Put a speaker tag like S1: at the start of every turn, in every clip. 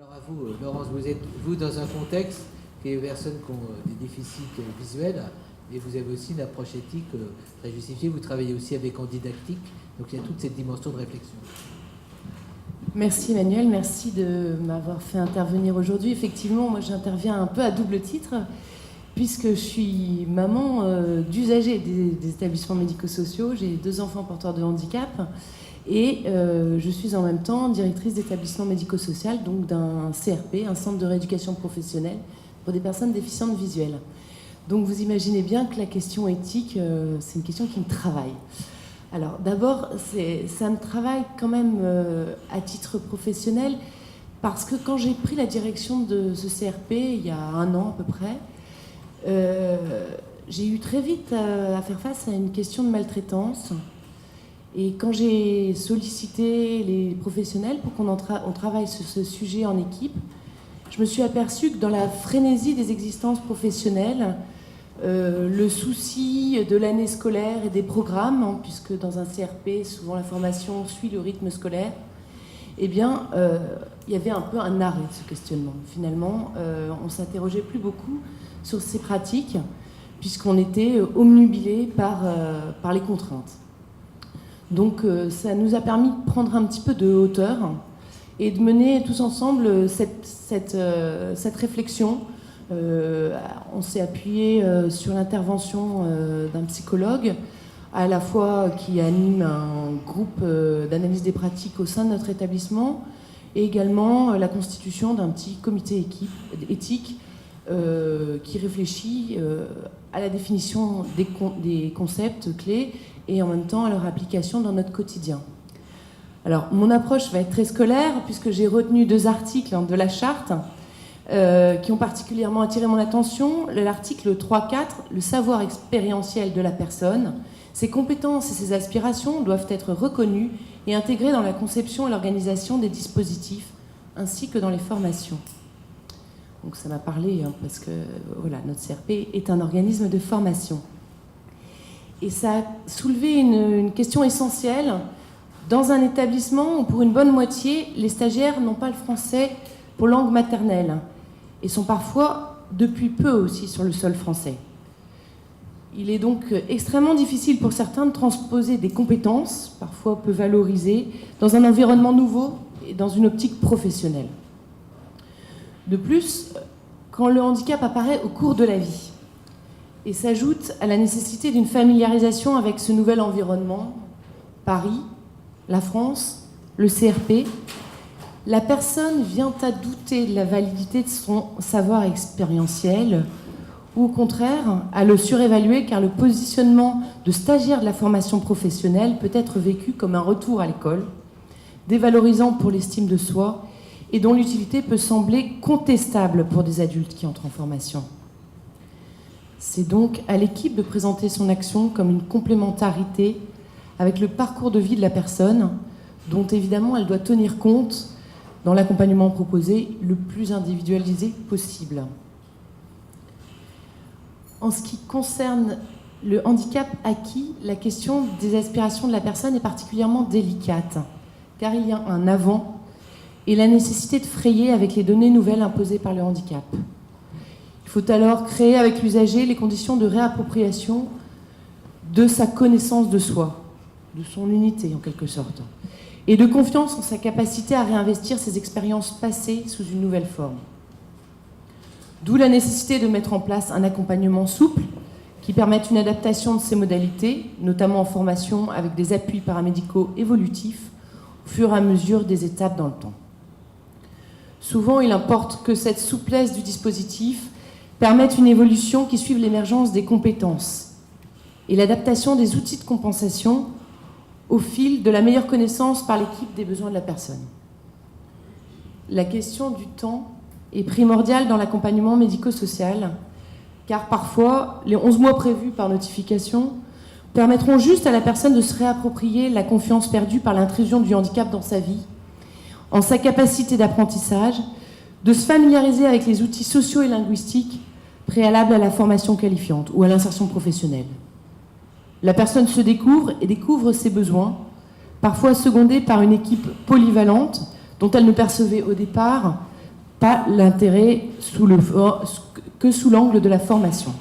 S1: Alors à vous, Laurence, vous êtes dans un contexte qui est personnes qui ont des déficits visuels, et vous avez aussi une approche éthique très justifiée. Vous travaillez aussi avec en didactique, donc il y a toute cette dimension de réflexion.
S2: Merci Emmanuel, merci de m'avoir fait intervenir aujourd'hui. Effectivement, moi j'interviens un peu à double titre, puisque je suis maman d'usagers des établissements médico-sociaux. J'ai 2 enfants porteurs de handicap et je suis en même temps directrice d'établissement médico-social, donc d'un CRP, un centre de rééducation professionnelle pour des personnes déficientes visuelles. Donc vous imaginez bien que la question éthique, c'est une question qui me travaille. Alors d'abord, ça me travaille quand même à titre professionnel, parce que quand j'ai pris la direction de ce CRP, il y a 1 an à peu près, j'ai eu très vite à faire face à une question de maltraitance. Et quand j'ai sollicité les professionnels pour qu'on travaille sur ce sujet en équipe, je me suis aperçue que dans la frénésie des existences professionnelles, le souci de l'année scolaire et des programmes, hein, puisque dans un CRP, souvent la formation suit le rythme scolaire, eh bien, il y avait un peu un arrêt de ce questionnement. Finalement, on ne s'interrogeait plus beaucoup sur ces pratiques, puisqu'on était omnubilé par les contraintes. Donc, ça nous a permis de prendre un petit peu de hauteur et de mener tous ensemble cette réflexion. On s'est appuyé sur l'intervention d'un psychologue, à la fois qui anime un groupe d'analyse des pratiques au sein de notre établissement, et également la constitution d'un petit comité éthique qui réfléchit à la définition des concepts clés et en même temps à leur application dans notre quotidien. Alors, mon approche va être très scolaire, puisque j'ai retenu 2 articles de la charte qui ont particulièrement attiré mon attention. L'article 3.4, le savoir expérientiel de la personne, ses compétences et ses aspirations doivent être reconnus et intégrés dans la conception et l'organisation des dispositifs, ainsi que dans les formations. Donc ça m'a parlé, hein, parce que voilà, notre CRP est un organisme de formation. Et ça a soulevé une question essentielle. Dans un établissement où, pour une bonne moitié, les stagiaires n'ont pas le français pour langue maternelle, et sont parfois, depuis peu aussi, sur le sol français. Il est donc extrêmement difficile pour certains de transposer des compétences, parfois peu valorisées, dans un environnement nouveau et dans une optique professionnelle. De plus, quand le handicap apparaît au cours de la vie, et s'ajoute à la nécessité d'une familiarisation avec ce nouvel environnement, Paris, la France, le CRP, la personne vient à douter de la validité de son savoir expérientiel, ou au contraire à le surévaluer, car le positionnement de stagiaire de la formation professionnelle peut être vécu comme un retour à l'école, dévalorisant pour l'estime de soi et dont l'utilité peut sembler contestable pour des adultes qui entrent en formation. C'est donc à l'équipe de présenter son action comme une complémentarité avec le parcours de vie de la personne, dont évidemment elle doit tenir compte dans l'accompagnement proposé le plus individualisé possible. En ce qui concerne le handicap acquis, la question des aspirations de la personne est particulièrement délicate, car il y a un avant et la nécessité de frayer avec les données nouvelles imposées par le handicap. Il faut alors créer avec l'usager les conditions de réappropriation de sa connaissance de soi, de son unité en quelque sorte, et de confiance en sa capacité à réinvestir ses expériences passées sous une nouvelle forme. D'où la nécessité de mettre en place un accompagnement souple qui permette une adaptation de ces modalités, notamment en formation avec des appuis paramédicaux évolutifs au fur et à mesure des étapes dans le temps. Souvent, il importe que cette souplesse du dispositif permette une évolution qui suive l'émergence des compétences et l'adaptation des outils de compensation au fil de la meilleure connaissance par l'équipe des besoins de la personne. La question du temps est primordiale dans l'accompagnement médico-social, car parfois, les 11 mois prévus par notification permettront juste à la personne de se réapproprier la confiance perdue par l'intrusion du handicap dans sa vie, en sa capacité d'apprentissage, de se familiariser avec les outils sociaux et linguistiques préalables à la formation qualifiante ou à l'insertion professionnelle. La personne se découvre et découvre ses besoins, parfois secondée par une équipe polyvalente dont elle ne percevait au départ pas l'intérêt que sous l'angle de la formation.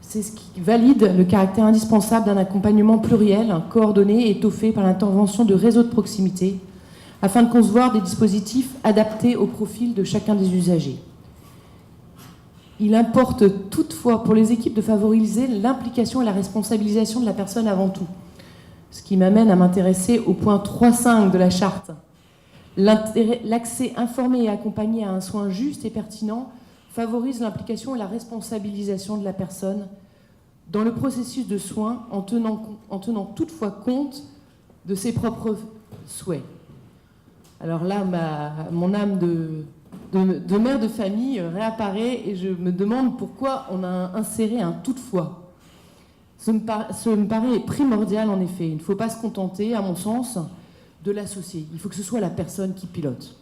S2: C'est ce qui valide le caractère indispensable d'un accompagnement pluriel, coordonné et étoffé par l'intervention de réseaux de proximité, afin de concevoir des dispositifs adaptés au profil de chacun des usagers. Il importe toutefois pour les équipes de favoriser l'implication et la responsabilisation de la personne avant tout. Ce qui m'amène à m'intéresser au point 3.5 de la charte. L'accès informé et accompagné à un soin juste et pertinent favorise l'implication et la responsabilisation de la personne dans le processus de soins en tenant toutefois compte de ses propres souhaits. Alors là, mon âme de mère de famille réapparaît et je me demande pourquoi on a inséré un toutefois. Ce me paraît primordial en effet. Il ne faut pas se contenter, à mon sens, de l'associer. Il faut que ce soit la personne qui pilote.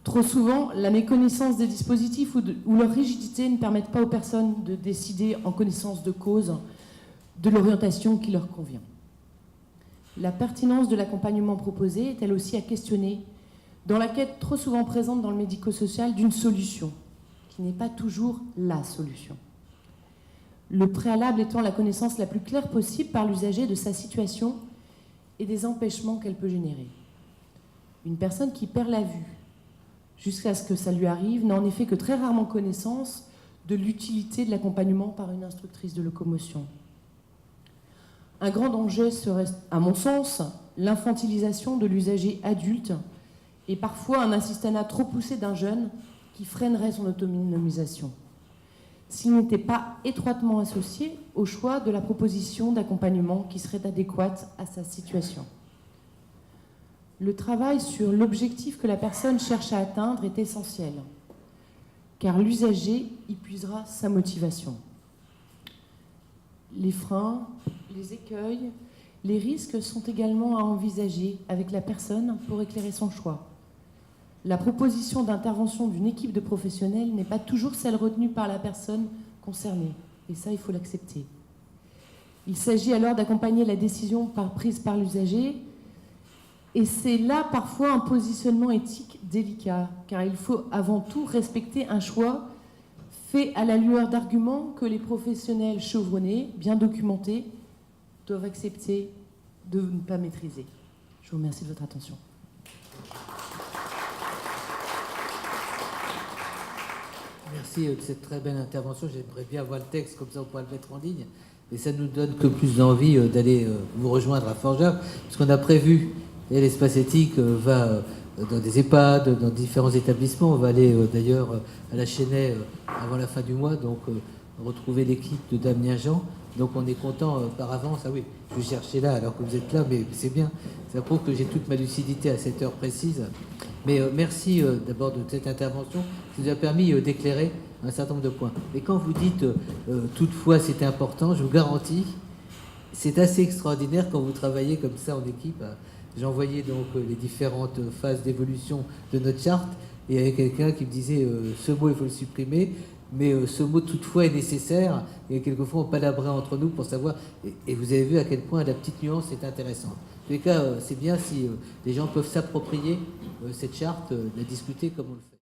S2: Trop souvent, la méconnaissance des dispositifs ou leur rigidité ne permettent pas aux personnes de décider en connaissance de cause de l'orientation qui leur convient. La pertinence de l'accompagnement proposé est elle aussi à questionner dans la quête trop souvent présente dans le médico-social d'une solution, qui n'est pas toujours la solution. Le préalable étant la connaissance la plus claire possible par l'usager de sa situation et des empêchements qu'elle peut générer. Une personne qui perd la vue jusqu'à ce que ça lui arrive n'a en effet que très rarement connaissance de l'utilité de l'accompagnement par une instructrice de locomotion. Un grand danger serait, à mon sens, l'infantilisation de l'usager adulte et parfois un assistanat trop poussé d'un jeune qui freinerait son autonomisation, s'il n'était pas étroitement associé au choix de la proposition d'accompagnement qui serait adéquate à sa situation. Le travail sur l'objectif que la personne cherche à atteindre est essentiel, car l'usager y puisera sa motivation. Les freins, les écueils, les risques sont également à envisager avec la personne pour éclairer son choix. La proposition d'intervention d'une équipe de professionnels n'est pas toujours celle retenue par la personne concernée, et ça, il faut l'accepter. Il s'agit alors d'accompagner la décision prise par l'usager, et c'est là parfois un positionnement éthique délicat, car il faut avant tout respecter un choix fait à la lueur d'arguments que les professionnels chevronnés, bien documentés, doivent accepter de ne pas maîtriser. Je vous remercie de votre attention.
S1: Merci de cette très belle intervention. J'aimerais bien avoir le texte, comme ça on pourra le mettre en ligne. Mais ça ne nous donne que plus d'envie d'aller vous rejoindre à Forgeat, parce qu'on a prévu, et l'espace éthique va dans des EHPAD, dans différents établissements. On va aller d'ailleurs à la Chênaie avant la fin du mois, donc retrouver l'équipe de Damien Jean. Donc on est content par avance. Ah oui, je vais chercher là alors que vous êtes là, mais c'est bien. Ça prouve que j'ai toute ma lucidité à cette heure précise. Mais merci d'abord de cette intervention qui nous a permis d'éclairer un certain nombre de points. Et quand vous dites toutefois c'est important, je vous garantis, c'est assez extraordinaire quand vous travaillez comme ça en équipe. J'ai envoyé donc les différentes phases d'évolution de notre charte et il y avait quelqu'un qui me disait ce mot il faut le supprimer, mais ce mot toutefois est nécessaire et quelquefois on palabrait entre nous pour savoir, et vous avez vu à quel point la petite nuance est intéressante. En tous les cas, c'est bien si les gens peuvent s'approprier cette charte, la discuter comme on le fait.